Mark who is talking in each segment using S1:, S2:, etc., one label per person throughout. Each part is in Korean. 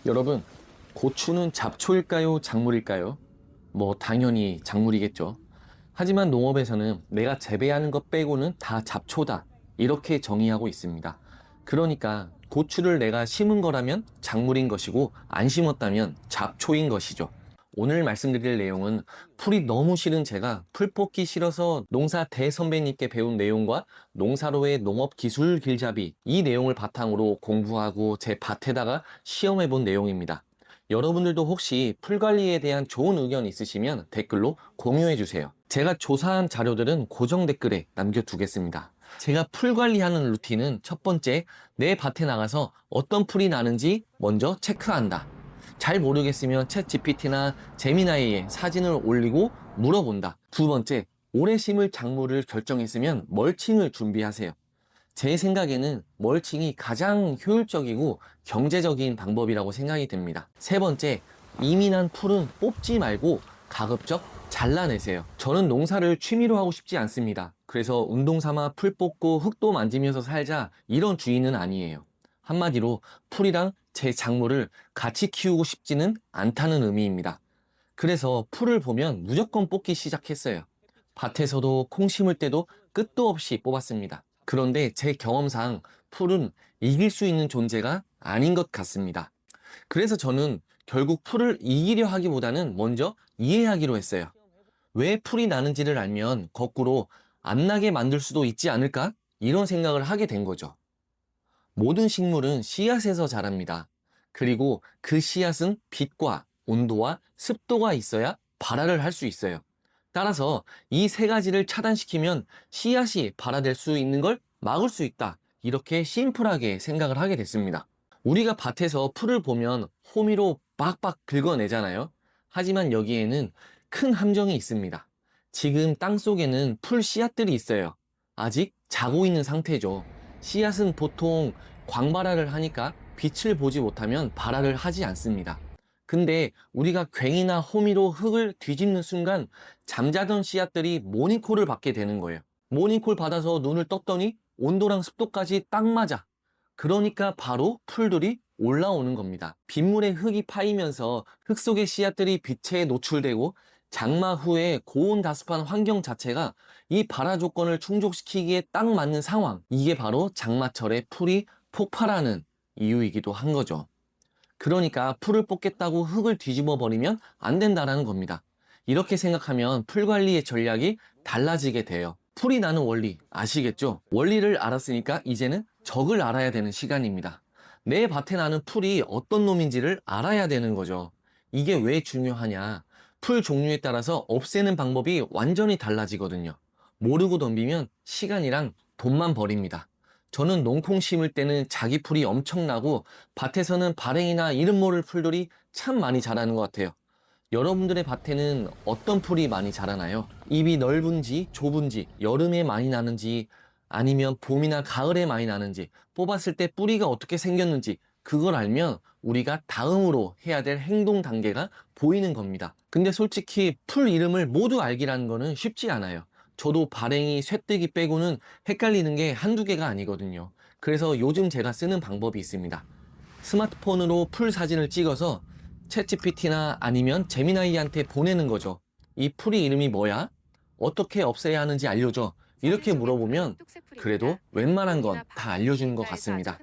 S1: 여러분, 고추는 잡초일까요? 작물일까요? 뭐 당연히 작물이겠죠. 하지만 농업에서는 내가 재배하는 것 빼고는 다 잡초다, 이렇게 정의하고 있습니다. 그러니까 고추를 내가 심은 거라면 작물인 것이고 안 심었다면 잡초인 것이죠. 오늘 말씀드릴 내용은 풀이 너무 싫은 제가 풀 뽑기 싫어서 농사 대선배님께 배운 내용과 농사로의 농업기술 길잡이, 이 내용을 바탕으로 공부하고 제 밭에다가 시험해 본 내용입니다. 여러분들도 혹시 풀 관리에 대한 좋은 의견 있으시면 댓글로 공유해 주세요. 제가 조사한 자료들은 고정 댓글에 남겨두겠습니다. 제가 풀 관리하는 루틴은 첫 번째, 내 밭에 나가서 어떤 풀이 나는지 먼저 체크한다. 잘 모르겠으면 챗 GPT나 제미나이에 사진을 올리고 물어본다. 두 번째, 올해 심을 작물을 결정했으면 멀칭을 준비하세요. 제 생각에는 멀칭이 가장 효율적이고 경제적인 방법이라고 생각이 듭니다. 세 번째, 이미 난 풀은 뽑지 말고 가급적 잘라내세요. 저는 농사를 취미로 하고 싶지 않습니다. 그래서 운동 삼아 풀 뽑고 흙도 만지면서 살자, 이런 주의는 아니에요. 한마디로 풀이랑 제 작물을 같이 키우고 싶지는 않다는 의미입니다. 그래서 풀을 보면 무조건 뽑기 시작했어요. 밭에서도 콩 심을 때도 끝도 없이 뽑았습니다. 그런데 제 경험상 풀은 이길 수 있는 존재가 아닌 것 같습니다. 그래서 저는 결국 풀을 이기려 하기보다는 먼저 이해하기로 했어요. 왜 풀이 나는지를 알면 거꾸로 안 나게 만들 수도 있지 않을까? 이런 생각을 하게 된 거죠. 모든 식물은 씨앗에서 자랍니다. 그리고 그 씨앗은 빛과 온도와 습도가 있어야 발화를 할 수 있어요. 따라서 이 세 가지를 차단시키면 씨앗이 발화될 수 있는 걸 막을 수 있다. 이렇게 심플하게 생각을 하게 됐습니다. 우리가 밭에서 풀을 보면 호미로 빡빡 긁어내잖아요. 하지만 여기에는 큰 함정이 있습니다. 지금 땅 속에는 풀 씨앗들이 있어요. 아직 자고 있는 상태죠. 씨앗은 보통 광발화를 하니까 빛을 보지 못하면 발화를 하지 않습니다. 근데 우리가 괭이나 호미로 흙을 뒤집는 순간 잠자던 씨앗들이 모닝콜을 받게 되는 거예요. 모닝콜 받아서 눈을 떴더니 온도랑 습도까지 딱 맞아. 그러니까 바로 풀들이 올라오는 겁니다. 빗물에 흙이 파이면서 흙 속의 씨앗들이 빛에 노출되고 장마 후에 고온다습한 환경 자체가 이 발화 조건을 충족시키기에 딱 맞는 상황. 이게 바로 장마철에 풀이 폭발하는 이유이기도 한 거죠. 그러니까 풀을 뽑겠다고 흙을 뒤집어 버리면 안 된다라는 겁니다. 이렇게 생각하면 풀 관리의 전략이 달라지게 돼요. 풀이 나는 원리 아시겠죠? 원리를 알았으니까 이제는 적을 알아야 되는 시간입니다. 내 밭에 나는 풀이 어떤 놈인지를 알아야 되는 거죠. 이게 왜 중요하냐? 풀 종류에 따라서 없애는 방법이 완전히 달라지거든요. 모르고 덤비면 시간이랑 돈만 버립니다. 저는 농콩 심을 때는 자기 풀이 엄청나고 밭에서는 발행이나 이름 모를 풀들이 참 많이 자라는 것 같아요. 여러분들의 밭에는 어떤 풀이 많이 자라나요? 잎이 넓은지 좁은지, 여름에 많이 나는지, 아니면 봄이나 가을에 많이 나는지, 뽑았을 때 뿌리가 어떻게 생겼는지, 그걸 알면 우리가 다음으로 해야 될 행동 단계가 보이는 겁니다. 근데 솔직히 풀 이름을 모두 알기라는 거는 쉽지 않아요. 저도 발행이, 쇠뜨기 빼고는 헷갈리는 게 한두 개가 아니거든요. 그래서 요즘 제가 쓰는 방법이 있습니다. 스마트폰으로 풀 사진을 찍어서 챗GPT나 아니면 제미나이한테 보내는 거죠. 이 풀이 이름이 뭐야? 어떻게 없애야 하는지 알려줘. 이렇게 물어보면 그래도 웬만한 건 다 알려주는 것 같습니다.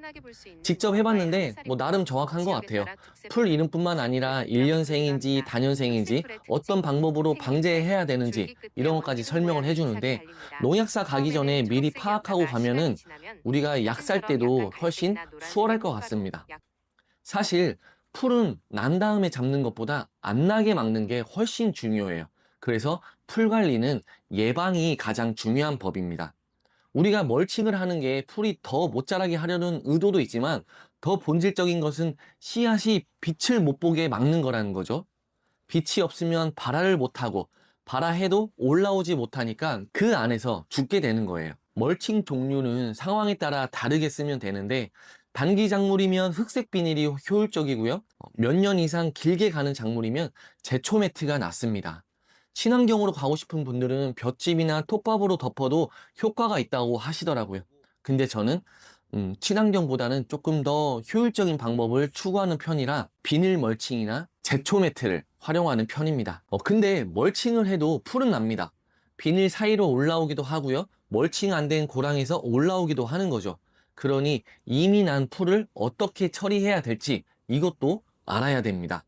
S1: 직접 해봤는데 나름 정확한 것 같아요. 풀 이름뿐만 아니라 1년생인지 다년생인지 어떤 방법으로 방제해야 되는지 이런 것까지 설명을 해주는데, 농약사 가기 전에 미리 파악하고 가면은 우리가 약 살 때도 훨씬 수월할 것 같습니다. 사실 풀은 난 다음에 잡는 것보다 안 나게 막는 게 훨씬 중요해요. 그래서 풀 관리는 예방이 가장 중요한 법입니다. 우리가 멀칭을 하는 게 풀이 더 못 자라게 하려는 의도도 있지만 더 본질적인 것은 씨앗이 빛을 못 보게 막는 거라는 거죠. 빛이 없으면 발화를 못하고 발화해도 올라오지 못하니까 그 안에서 죽게 되는 거예요. 멀칭 종류는 상황에 따라 다르게 쓰면 되는데, 단기 작물이면 흑색 비닐이 효율적이고요. 몇 년 이상 길게 가는 작물이면 제초 매트가 낫습니다. 친환경으로 가고 싶은 분들은 볏짚이나 톱밥으로 덮어도 효과가 있다고 하시더라고요. 근데 저는 친환경보다는 조금 더 효율적인 방법을 추구하는 편이라 비닐 멀칭이나 제초 매트를 활용하는 편입니다. 근데 멀칭을 해도 풀은 납니다. 비닐 사이로 올라오기도 하고요. 멀칭 안 된 고랑에서 올라오기도 하는 거죠. 그러니 이미 난 풀을 어떻게 처리해야 될지 이것도 알아야 됩니다.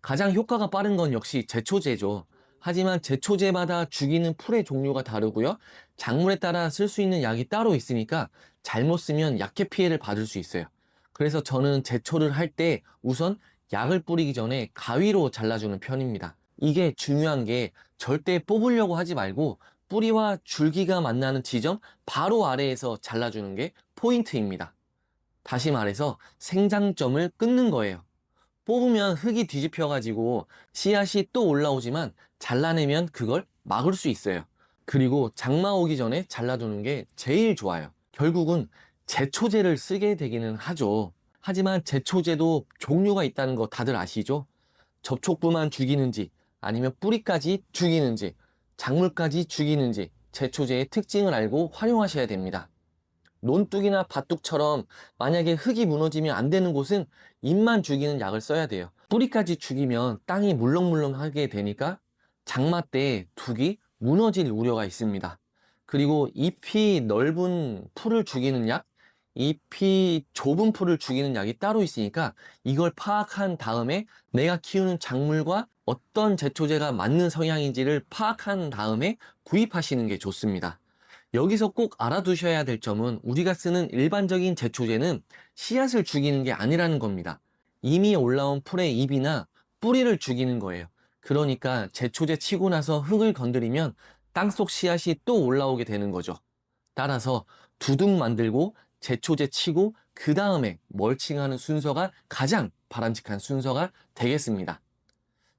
S1: 가장 효과가 빠른 건 역시 제초제죠. 하지만 제초제마다 죽이는 풀의 종류가 다르고요. 작물에 따라 쓸 수 있는 약이 따로 있으니까 잘못 쓰면 약해 피해를 받을 수 있어요. 그래서 저는 제초를 할 때 우선 약을 뿌리기 전에 가위로 잘라주는 편입니다. 이게 중요한 게 절대 뽑으려고 하지 말고 뿌리와 줄기가 만나는 지점 바로 아래에서 잘라주는 게 포인트입니다. 다시 말해서 생장점을 끊는 거예요. 뽑으면 흙이 뒤집혀가지고 씨앗이 또 올라오지만 잘라내면 그걸 막을 수 있어요. 그리고 장마 오기 전에 잘라두는 게 제일 좋아요. 결국은 제초제를 쓰게 되기는 하죠. 하지만 제초제도 종류가 있다는 거 다들 아시죠? 접촉부만 죽이는지 아니면 뿌리까지 죽이는지 작물까지 죽이는지 제초제의 특징을 알고 활용하셔야 됩니다. 논둑이나 밭둑처럼 만약에 흙이 무너지면 안 되는 곳은 잎만 죽이는 약을 써야 돼요. 뿌리까지 죽이면 땅이 물렁물렁하게 되니까 장마 때 둑이 무너질 우려가 있습니다. 그리고 잎이 넓은 풀을 죽이는 약, 잎이 좁은 풀을 죽이는 약이 따로 있으니까 이걸 파악한 다음에 내가 키우는 작물과 어떤 제초제가 맞는 성향인지를 파악한 다음에 구입하시는 게 좋습니다. 여기서 꼭 알아두셔야 될 점은 우리가 쓰는 일반적인 제초제는 씨앗을 죽이는 게 아니라는 겁니다. 이미 올라온 풀의 잎이나 뿌리를 죽이는 거예요. 그러니까 제초제 치고 나서 흙을 건드리면 땅속 씨앗이 또 올라오게 되는 거죠. 따라서 두둑 만들고 제초제 치고 그 다음에 멀칭하는 순서가 가장 바람직한 순서가 되겠습니다.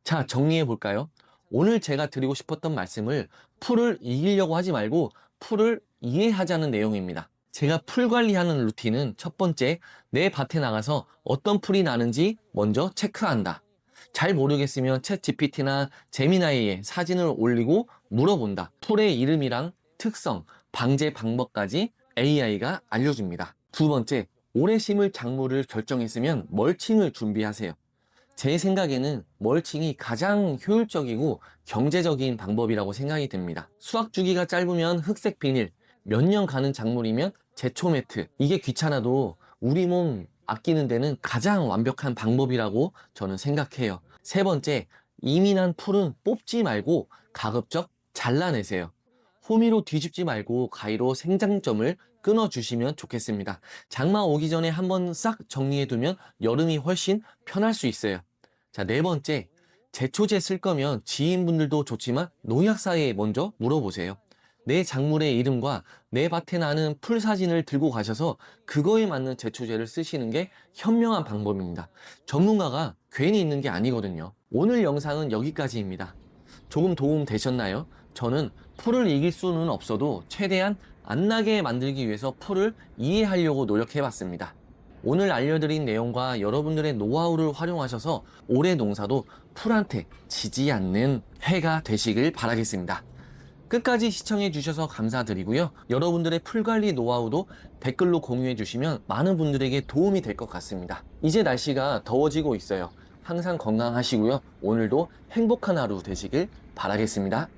S1: 자, 정리해 볼까요? 오늘 제가 드리고 싶었던 말씀을 풀을 이기려고 하지 말고 풀을 이해하자는 내용입니다. 제가 풀 관리하는 루틴은 첫 번째, 내 밭에 나가서 어떤 풀이 나는지 먼저 체크한다. 잘 모르겠으면 챗 GPT나 제미나이에 사진을 올리고 물어본다. 풀의 이름이랑 특성, 방제 방법까지 AI가 알려줍니다. 두 번째, 올해 심을 작물을 결정했으면 멀칭을 준비하세요. 제 생각에는 멀칭이 가장 효율적이고 경제적인 방법이라고 생각이 듭니다. 수확 주기가 짧으면 흑색 비닐, 몇 년 가는 작물이면 제초 매트. 이게 귀찮아도 우리 몸 아끼는 데는 가장 완벽한 방법이라고 저는 생각해요. 세 번째, 이미 난 풀은 뽑지 말고 가급적 잘라내세요. 호미로 뒤집지 말고 가위로 생장점을 끊어주시면 좋겠습니다. 장마 오기 전에 한번 싹 정리해두면 여름이 훨씬 편할 수 있어요. 자, 네 번째, 제초제 쓸 거면 지인분들도 좋지만 농약사에 먼저 물어보세요. 내 작물의 이름과 내 밭에 나는 풀 사진을 들고 가셔서 그거에 맞는 제초제를 쓰시는 게 현명한 방법입니다. 전문가가 괜히 있는 게 아니거든요. 오늘 영상은 여기까지입니다. 조금 도움 되셨나요? 저는 풀을 이길 수는 없어도 최대한 안 나게 만들기 위해서 풀을 이해하려고 노력해봤습니다. 오늘 알려드린 내용과 여러분들의 노하우를 활용하셔서 올해 농사도 풀한테 지지 않는 해가 되시길 바라겠습니다. 끝까지 시청해 주셔서 감사드리고요. 여러분들의 풀관리 노하우도 댓글로 공유해 주시면 많은 분들에게 도움이 될 것 같습니다. 이제 날씨가 더워지고 있어요. 항상 건강하시고요. 오늘도 행복한 하루 되시길 바라겠습니다.